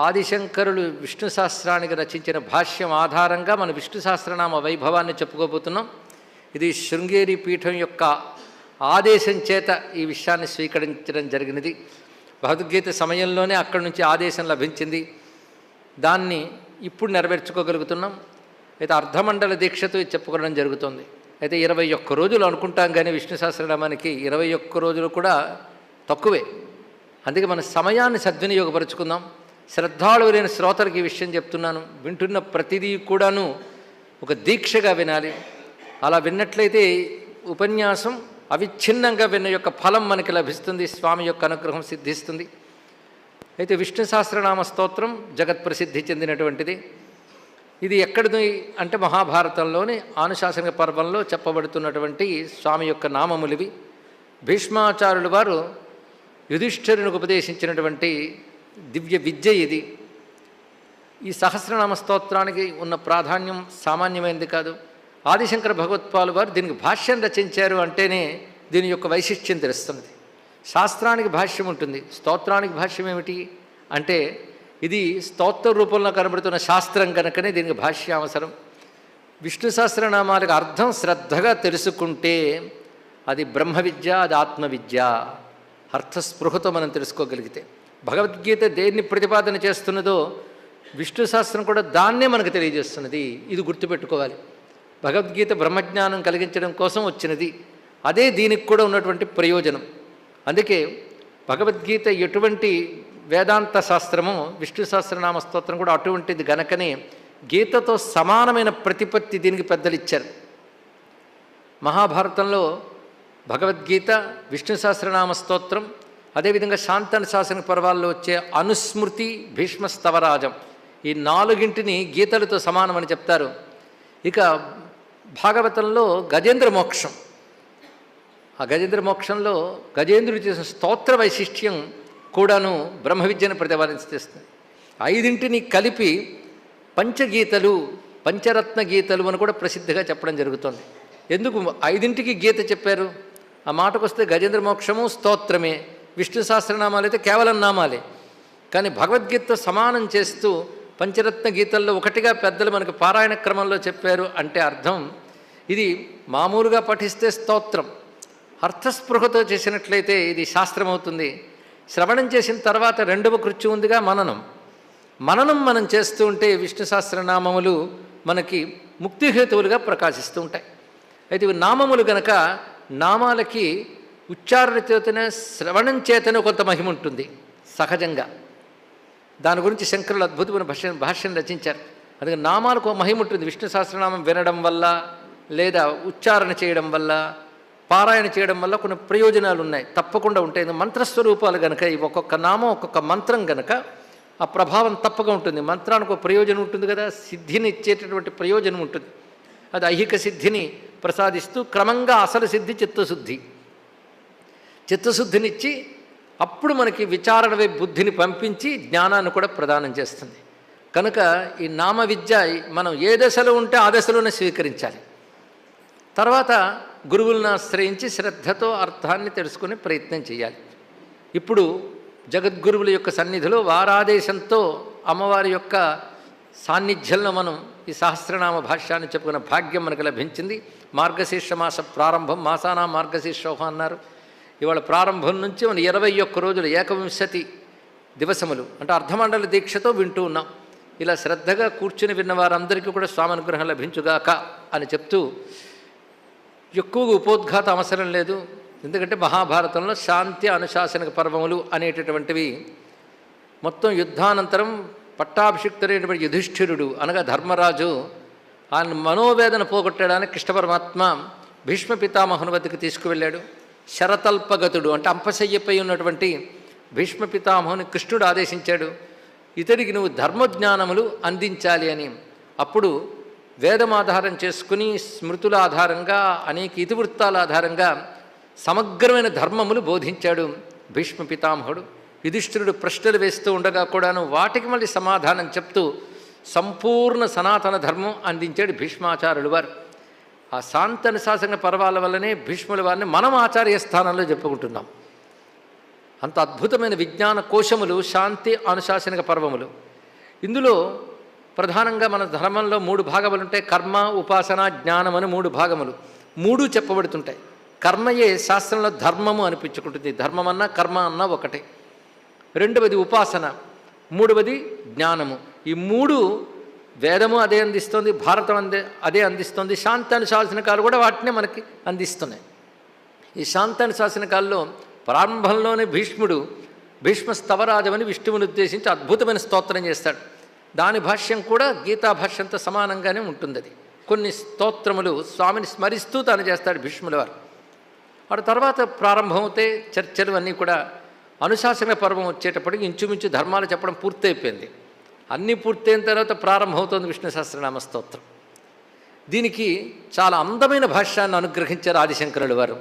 ఆదిశంకరులు విష్ణు సహస్రానికి రచించిన భాష్యం ఆధారంగా మన విష్ణు సహస్రనామ వైభవాన్ని చెప్పుకోబోతున్నాం. ఇది శృంగేరి పీఠం యొక్క ఆదేశం చేత ఈ విషయాన్ని స్వీకరించడం జరిగినది. భగవద్గీత సమయంలోనే అక్కడి నుంచి ఆదేశం లభించింది. దాన్ని ఇప్పుడు నెరవేర్చుకోగలుగుతున్నాం. అయితే అర్ధమండల దీక్షతో చెప్పుకోవడం జరుగుతుంది. అయితే 21 రోజులు అనుకుంటాం, కానీ విష్ణు సహస్రనామానికి 21 రోజులు కూడా తక్కువే. అందుకే మన సమయాన్ని సద్వినియోగపరుచుకుందాం. శ్రద్ధాళువులైన శ్రోతలకు ఈ విషయం చెప్తున్నాను. వింటున్న ప్రతిదీ కూడాను ఒక దీక్షగా వినాలి. అలా విన్నట్లయితే ఉపన్యాసం అవిచ్ఛిన్నంగా విన్న యొక్క ఫలం మనకి లభిస్తుంది, స్వామి యొక్క అనుగ్రహం సిద్ధిస్తుంది. అయితే విష్ణు సహస్రనామ స్తోత్రం జగత్ ప్రసిద్ధి చెందినటువంటిది. ఇది ఎక్కడిది అంటే మహాభారతంలోని ఆనుశాసనిక పర్వంలో చెప్పబడుతున్నటువంటి స్వామి యొక్క నామములివి. భీష్మాచార్యులు వారు యుధిష్ఠిరునికి ఉపదేశించినటువంటి దివ్య విద్య ఇది. ఈ సహస్రనామ స్తోత్రానికి ఉన్న ప్రాధాన్యం సామాన్యమైనది కాదు. ఆదిశంకర భగవత్పాలు వారు దీనికి భాష్యం రచించారు అంటేనే దీని యొక్క వైశిష్ట్యం తెలుస్తుంది. శాస్త్రానికి భాష్యం ఉంటుంది, స్తోత్రానికి భాష్యం ఏమిటి అంటే ఇది స్తోత్ర రూపంలో కనబడుతున్న శాస్త్రం కనుకనే దీనికి భాష్యం అవసరం. విష్ణు సహస్రనామాలకు అర్థం శ్రద్ధగా తెలుసుకుంటే అది బ్రహ్మ విద్య, అది ఆత్మవిద్య. అర్థస్పృహతో మనం తెలుసుకోగలిగితే భగవద్గీత దేన్ని ప్రతిపాదన చేస్తున్నదో విష్ణు సహస్రం కూడా దాన్నే మనకు తెలియజేస్తున్నది. ఇది గుర్తుపెట్టుకోవాలి. భగవద్గీత బ్రహ్మజ్ఞానం కలిగించడం కోసం వచ్చినది. అదే దీనికి కూడా ఉన్నటువంటి ప్రయోజనం. అందుకే భగవద్గీత ఎటువంటి వేదాంత శాస్త్రమో విష్ణు సహస్రనామ స్తోత్రం కూడా అటువంటిది గనకనే గీతతో సమానమైన ప్రతిపత్తి దీనికి పెద్దలు ఇచ్చారు. మహాభారతంలో భగవద్గీత, విష్ణు సహస్రనామ స్తోత్రం, అదేవిధంగా శాంతనుశాసన పర్వాల్లో వచ్చే అనుస్మృతి, భీష్మస్తవరాజం, ఈ 4ంటిని గీతలతో సమానమని చెప్తారు. ఇక భాగవతంలో గజేంద్ర మోక్షం, ఆ గజేంద్ర మోక్షంలో గజేంద్రుడు చేసిన స్తోత్ర వైశిష్ట్యం కూడాను బ్రహ్మ విద్యను ప్రతిపాదిస్తుంది. 5ంటిని కలిపి పంచగీతలు, పంచరత్న గీతలు అని కూడా ప్రసిద్ధిగా చెప్పడం జరుగుతుంది. ఎందుకు 5ంటికి గీత చెప్పారు? ఆ మాటకు వస్తే గజేంద్ర మోక్షము స్తోత్రమే, విష్ణు సహస్రనామాలు అయితే కేవలం నామాలే. కానీ భగవద్గీతతో సమానం చేస్తూ పంచరత్న గీతల్లో ఒకటిగా పెద్దలు మనకు పారాయణ క్రమంలో చెప్పారు అంటే అర్థం ఇది మామూలుగా పఠిస్తే స్తోత్రం, అర్థస్పృహతో చేసినట్లయితే ఇది శాస్త్రం అవుతుంది. శ్రవణం చేసిన తర్వాత 2వ కృత్యం ఉందిగా మననం మనం చేస్తూ ఉంటే విష్ణు సహస్రనామములు మనకి ముక్తిహేతువులుగా ప్రకాశిస్తూ ఉంటాయి. అయితే ఇవి నామములు గనక నామాలకి ఉచ్చారణ చేతనే శ్రవణం చేతనే కొంత మహిమ ఉంటుంది సహజంగా. దాని గురించి శంకరులు అద్భుతమైన భాష్యం రచించారు. అందుకే నామాలకు మహిమ ఉంటుంది. విష్ణు సహస్రనామం వినడం వల్ల లేదా ఉచ్చారణ చేయడం వల్ల, పారాయణ చేయడం వల్ల కొన్ని ప్రయోజనాలు ఉన్నాయి, తప్పకుండా ఉంటాయి. మంత్రస్వరూపాలు కనుక ఈ ఒక్కొక్క నామం ఒక్కొక్క మంత్రం కనుక ఆ ప్రభావం తప్పగా ఉంటుంది. మంత్రానికి ఒక ప్రయోజనం ఉంటుంది కదా, సిద్ధిని ఇచ్చేటటువంటి ప్రయోజనం ఉంటుంది. అది ఐహిక సిద్ధిని ప్రసాదిస్తూ క్రమంగా అసలు సిద్ధి చిత్తశుద్ధినిచ్చి అప్పుడు మనకి విచారణ వైపు బుద్ధిని పంపించి జ్ఞానాన్ని కూడా ప్రదానం చేస్తుంది. కనుక ఈ నామ విద్య మనం ఏ దశలో ఉంటే ఆ దశలోనే స్వీకరించాలి. తర్వాత గురువులను ఆశ్రయించి శ్రద్ధతో అర్థాన్ని తెలుసుకునే ప్రయత్నం చేయాలి. ఇప్పుడు జగద్గురువుల యొక్క సన్నిధిలో వారాదేశంతో అమ్మవారి యొక్క సాన్నిధ్యంలో మనం ఈ సహస్రనామ భాష్యాన్ని చెప్పుకున్న భాగ్యం మనకు లభించింది. మార్గశీర్ష మాస ప్రారంభం, మాసానా మార్గశీర్షోహం అన్నారు. ఇవాళ ప్రారంభం నుంచి మనం 21 రోజులు 21 దివసములు అంటే అర్ధమండల దీక్షతో వింటూ ఉన్నాం. ఇలా శ్రద్ధగా కూర్చుని విన్న వారందరికీ కూడా స్వామి అనుగ్రహం లభించుగాక అని చెప్తూ ఎక్కువగా ఉపోద్ఘాతం అవసరం లేదు. ఎందుకంటే మహాభారతంలో శాంతి అనుశాసనిక పర్వములు అనేటటువంటివి మొత్తం యుద్ధానంతరం పట్టాభిషిక్తుడైనటువంటి యుధిష్ఠిరుడు అనగా ధర్మరాజు ఆయన మనోవేదన పోగొట్టడానికి కృష్ణ పరమాత్మ భీష్మ పితామహుని వద్దకు తీసుకువెళ్ళాడు. శరతల్పగతుడు అంటే అంపశయ్యపై ఉన్నటువంటి భీష్మ పితామహుని కృష్ణుడు ఆదేశించాడు, ఇతడికి నువ్వు ధర్మజ్ఞానములు అందించాలి అని. అప్పుడు వేదం ఆధారం చేసుకుని స్మృతుల ఆధారంగా అనేక ఇతివృత్తాల ఆధారంగా సమగ్రమైన ధర్మములు బోధించాడు భీష్మ పితామహుడు. యుధిష్ఠిరుడు ప్రశ్నలు వేస్తూ ఉండగా కూడాను వాటికి మళ్ళీ సమాధానం చెప్తూ సంపూర్ణ సనాతన ధర్మం అందించాడు భీష్మాచార్యులు వారు. ఆ శాంతనుశాసన పర్వాల వల్లనే భీష్ముల వారిని మనం ఆచార్య స్థానంలో చెప్పుకుంటున్నాం. అంత అద్భుతమైన విజ్ఞాన కోశములు శాంతి అనుశాసనిక పర్వములు. ఇందులో ప్రధానంగా మన ధర్మంలో 3 భాగములు ఉంటాయి. కర్మ, ఉపాసన, జ్ఞానం అని 3 భాగములు. 3 చెప్పబడుతుంటాయి. కర్మయే శాస్త్రంలో ధర్మము అనిపించుకుంటుంది. ధర్మం అన్నా కర్మ అన్నా ఒకటే. రెండవది ఉపాసన, మూడవది జ్ఞానము. ఈ 3 వేదము అదే అందిస్తుంది, భారతం అదే అందిస్తుంది, శాంతానుశాసనకాలు కూడా వాటినే మనకి అందిస్తున్నాయి. ఈ శాంతానుశాసనకాల్లో ప్రారంభంలోనే భీష్మ స్తవరాజమని విష్ణువుని ఉద్దేశించి అద్భుతమైన స్తోత్రం చేస్తాడు. దాని భాష్యం కూడా గీతా భాష్యంతో సమానంగానే ఉంటుంది. అది కొన్ని స్తోత్రములు స్వామిని స్మరిస్తూ తాను చేస్తాడు భీష్ముల వారు. ఆ తర్వాత ప్రారంభమవుతే చర్చలు అన్నీ కూడా అనుశాసన పర్వం వచ్చేటప్పటికి ఇంచుమించు ధర్మాలు చెప్పడం పూర్తయిపోయింది. అన్నీ పూర్తయిన తర్వాత ప్రారంభమవుతుంది విష్ణు సహస్రనామ స్తోత్రం. దీనికి చాలా అందమైన భాష్యాన్ని అనుగ్రహించారు ఆదిశంకరుల వారు.